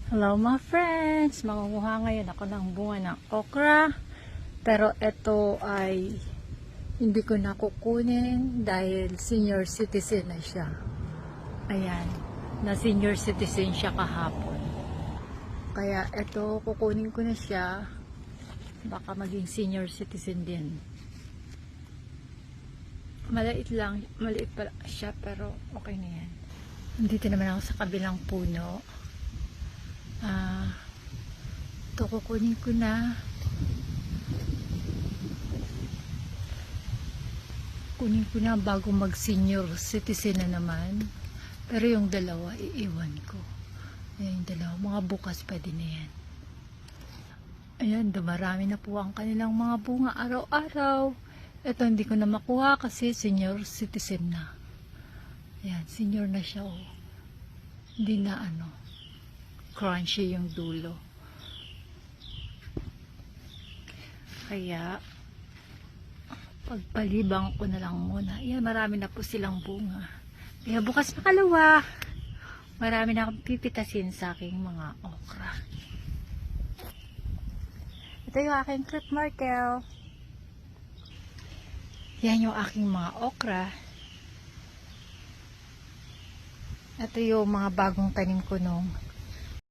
Hello mga friends! Mangunguha ngayon ako ng bunga ng okra. Pero ito ay hindi ko na kukunin dahil senior citizen na siya. Ayan, na senior citizen siya kahapon. Kaya ito, kukunin ko na siya. Baka maging senior citizen din. Maliit pala siya pero okay na yan. Dito naman ako sa kabilang puno. Ito kukunin ko na. Kunin ko na bago mag senior citizen na naman. Pero yung dalawa iiwan ko. Ayan yung dalawa, mga bukas pwede na yan. Ayan, dumarami na po ang kanilang mga bunga araw-araw. Ito hindi ko na makuha kasi senior citizen na. Ayan, senior na siya. Oh. Hindi na crunchy yung dulo. Kaya pagpalibang ko na lang muna. Ayan, marami na po silang bunga. Kaya bukas makalawa, marami na akong pipitasin sa aking mga okra. Ito yung aking crepe myrtle. Yan yung aking mga okra. Ito yung mga bagong tanim ko nung